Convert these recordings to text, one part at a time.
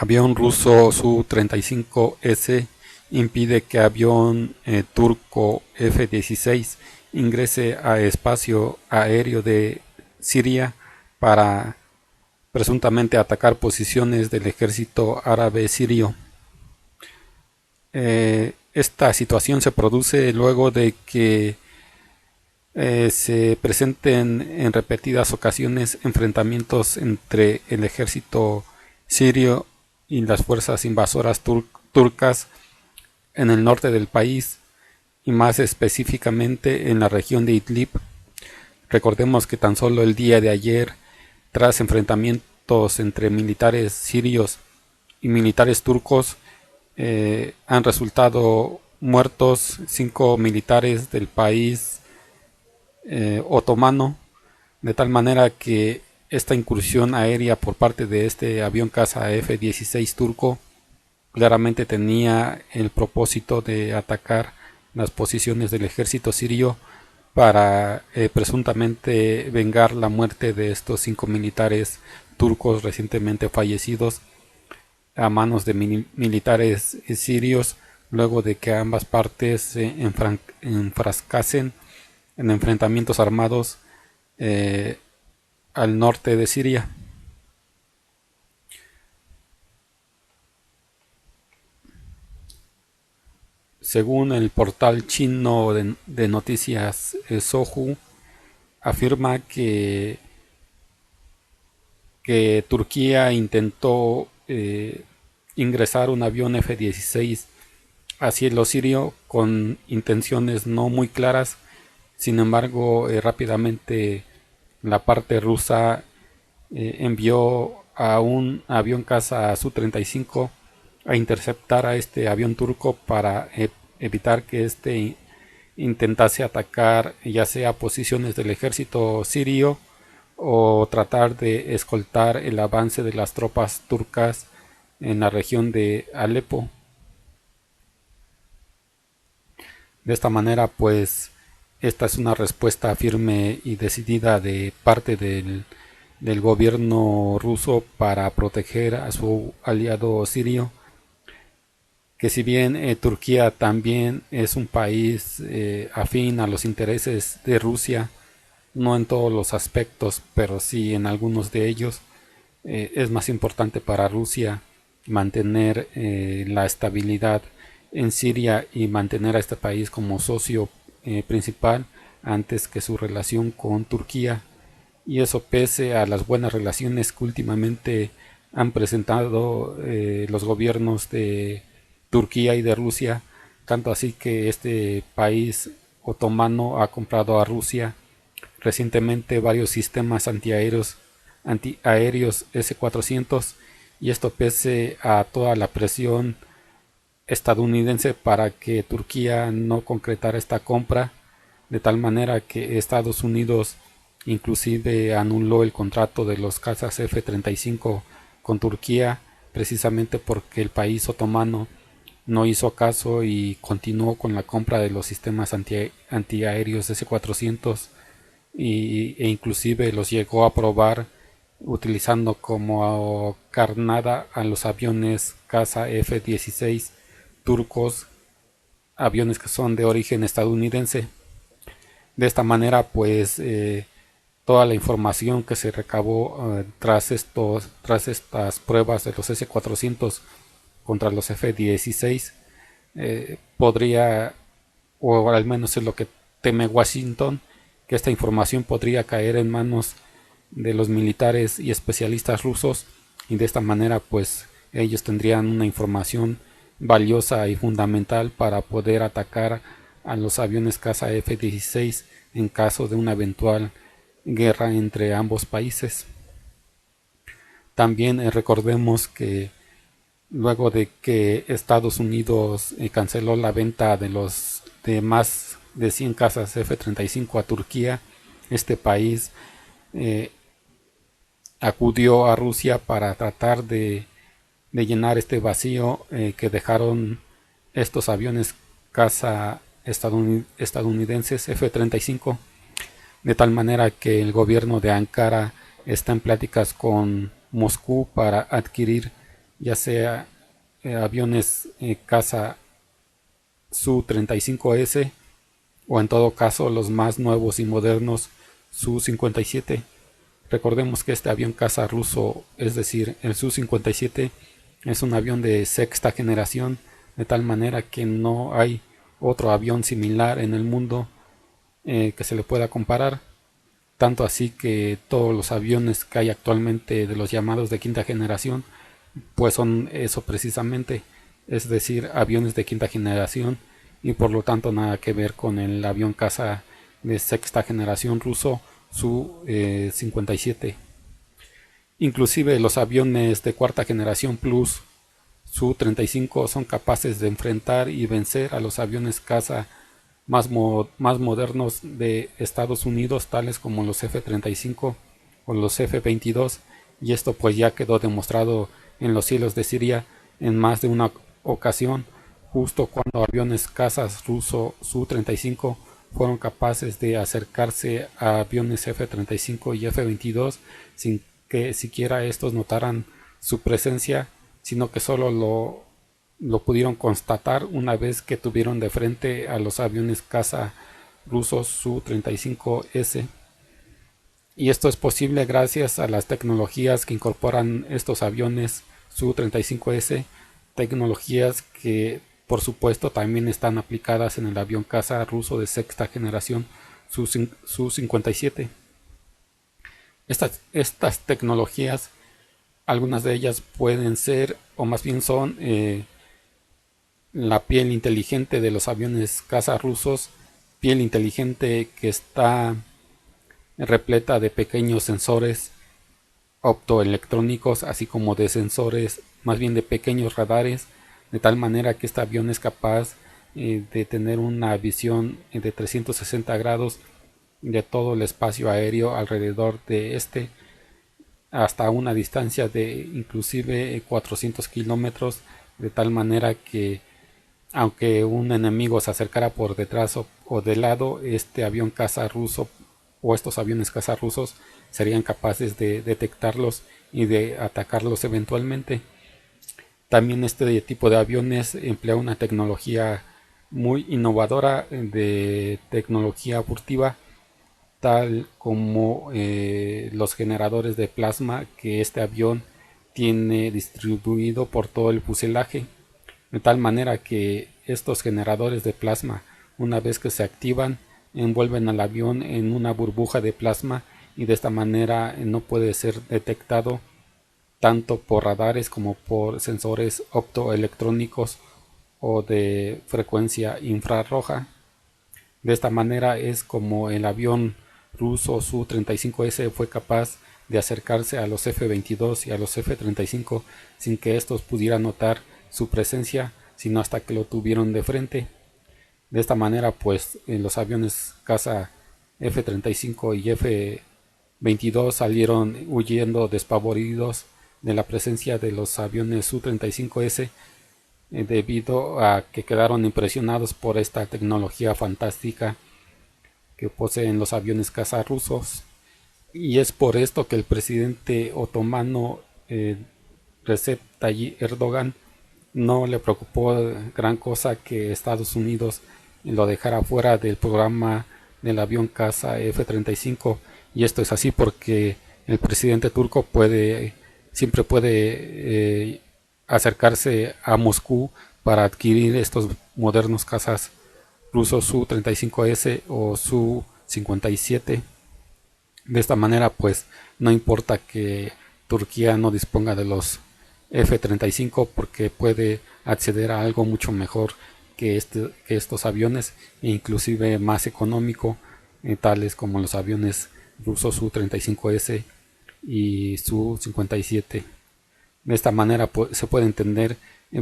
Avión ruso Su-35S impide que avión turco F-16 ingrese a espacio aéreo de Siria para presuntamente atacar posiciones del ejército árabe sirio. Esta situación se produce luego de que se presenten en repetidas ocasiones enfrentamientos entre el ejército sirio y las fuerzas invasoras turcas en el norte del país y más específicamente en la región de Idlib. Recordemos que tan solo el día de ayer, tras enfrentamientos entre militares sirios y militares turcos, han resultado muertos 5 militares del país otomano, de tal manera que esta incursión aérea por parte de este avión caza F-16 turco claramente tenía el propósito de atacar las posiciones del ejército sirio para presuntamente vengar la muerte de estos 5 militares turcos recientemente fallecidos a manos de militares sirios, luego de que ambas partes se enfrascasen en enfrentamientos armados al norte de Siria. Según el portal chino de noticias Sohu, afirma que Turquía intentó ingresar un avión F-16 a cielo sirio con intenciones no muy claras. Sin embargo, rápidamente la parte rusa envió a un avión caza Su-35 a interceptar a este avión turco para evitar que este intentase atacar ya sea posiciones del ejército sirio o tratar de escoltar el avance de las tropas turcas en la región de Alepo. De esta manera, pues, esta es una respuesta firme y decidida de parte del gobierno ruso para proteger a su aliado sirio, que si bien Turquía también es un país afín a los intereses de Rusia, no en todos los aspectos, pero sí en algunos de ellos, es más importante para Rusia mantener la estabilidad en Siria y mantener a este país como socio principal antes que su relación con Turquía, y eso pese a las buenas relaciones que últimamente han presentado los gobiernos de Turquía y de Rusia, tanto así que este país otomano ha comprado a Rusia recientemente varios sistemas antiaéreos S-400, y esto pese a toda la presión estadounidense para que Turquía no concretara esta compra, de tal manera que Estados Unidos inclusive anuló el contrato de los cazas F-35 con Turquía precisamente porque el país otomano no hizo caso y continuó con la compra de los sistemas antiaéreos S-400 e inclusive los llegó a probar utilizando como carnada a los aviones caza F-16 turcos, aviones que son de origen estadounidense. De esta manera, pues, toda la información que se recabó tras estas pruebas de los S-400 contra los F-16 podría, o al menos es lo que teme Washington, que esta información podría caer en manos de los militares y especialistas rusos, y de esta manera pues ellos tendrían una información valiosa y fundamental para poder atacar a los aviones caza F-16 en caso de una eventual guerra entre ambos países. También recordemos que luego de que Estados Unidos canceló la venta de más de 100 cazas F-35 a Turquía, este país acudió a Rusia para tratar de llenar este vacío que dejaron estos aviones caza estadounidenses F-35, de tal manera que el gobierno de Ankara está en pláticas con Moscú para adquirir ya sea aviones caza Su-35S o en todo caso los más nuevos y modernos Su-57. Recordemos que este avión caza ruso, es decir, el Su-57, es un avión de sexta generación, de tal manera que no hay otro avión similar en el mundo que se le pueda comparar. Tanto así que todos los aviones que hay actualmente de los llamados de quinta generación, pues son eso precisamente, es decir, aviones de quinta generación y por lo tanto nada que ver con el avión caza de sexta generación ruso Su-57. Inclusive los aviones de cuarta generación Plus Su-35 son capaces de enfrentar y vencer a los aviones caza más modernos de Estados Unidos, tales como los F-35 o los F-22, y esto pues ya quedó demostrado en los cielos de Siria en más de una ocasión, justo cuando aviones cazas ruso Su-35 fueron capaces de acercarse a aviones F-35 y F-22 sin que siquiera estos notaran su presencia, sino que solo lo pudieron constatar una vez que tuvieron de frente a los aviones caza rusos Su-35S. Y esto es posible gracias a las tecnologías que incorporan estos aviones Su-35S, tecnologías que por supuesto también están aplicadas en el avión caza ruso de sexta generación Su-57. Estas tecnologías, algunas de ellas pueden ser, o más bien son, la piel inteligente de los aviones caza rusos, piel inteligente que está repleta de pequeños sensores optoelectrónicos, así como de sensores, más bien de pequeños radares, de tal manera que este avión es capaz de tener una visión de 360 grados de todo el espacio aéreo alrededor de este, hasta una distancia de inclusive 400 kilómetros, de tal manera que aunque un enemigo se acercara por detrás o de lado, este avión caza ruso o estos aviones caza rusos serían capaces de detectarlos y de atacarlos eventualmente. También este tipo de aviones emplea una tecnología muy innovadora de tecnología furtiva, tal como los generadores de plasma que este avión tiene distribuido por todo el fuselaje, de tal manera que estos generadores de plasma, una vez que se activan, envuelven al avión en una burbuja de plasma y de esta manera no puede ser detectado tanto por radares como por sensores optoelectrónicos o de frecuencia infrarroja. De esta manera es como el avión ruso Su-35S fue capaz de acercarse a los F-22 y a los F-35 sin que estos pudieran notar su presencia, sino hasta que lo tuvieron de frente. De esta manera, pues, los aviones caza F-35 y F-22 salieron huyendo despavoridos de la presencia de los aviones Su-35S debido a que quedaron impresionados por esta tecnología fantástica que poseen los aviones caza rusos. Y es por esto que el presidente otomano Recep Tayyip Erdogan no le preocupó gran cosa que Estados Unidos lo dejara fuera del programa del avión caza F-35, y esto es así porque el presidente turco siempre puede acercarse a Moscú para adquirir estos modernos cazas rusos Su-35S o Su-57. De esta manera, pues, no importa que Turquía no disponga de los F-35 porque puede acceder a algo mucho mejor que estos aviones e inclusive más económico, tales como los aviones rusos Su-35S y Su-57. De esta manera se puede entender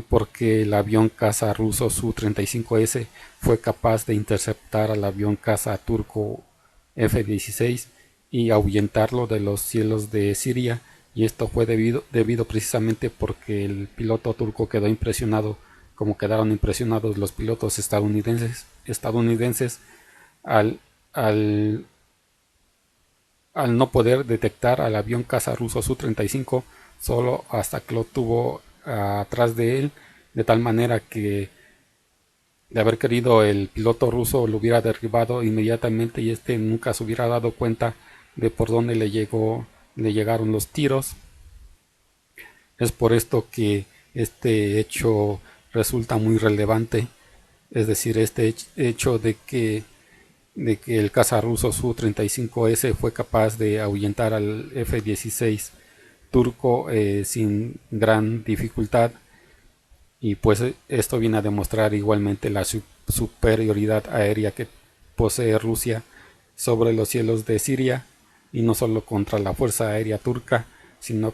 por qué el avión caza ruso Su-35S fue capaz de interceptar al avión caza turco F-16 y ahuyentarlo de los cielos de Siria, y esto fue debido precisamente porque el piloto turco quedó impresionado, como quedaron impresionados los pilotos estadounidenses al, al, al no poder detectar al avión caza ruso Su-35 solo hasta que lo tuvo atrás de él, de tal manera que de haber querido el piloto ruso lo hubiera derribado inmediatamente y este nunca se hubiera dado cuenta de por dónde le llegaron los tiros. Es por esto que este hecho resulta muy relevante, es decir, este hecho de que el caza ruso Su-35S fue capaz de ahuyentar al F-16 turco sin gran dificultad, y pues esto viene a demostrar igualmente la superioridad aérea que posee Rusia sobre los cielos de Siria, y no solo contra la fuerza aérea turca, sino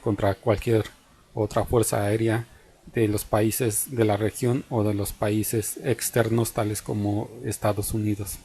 contra cualquier otra fuerza aérea de los países de la región o de los países externos tales como Estados Unidos.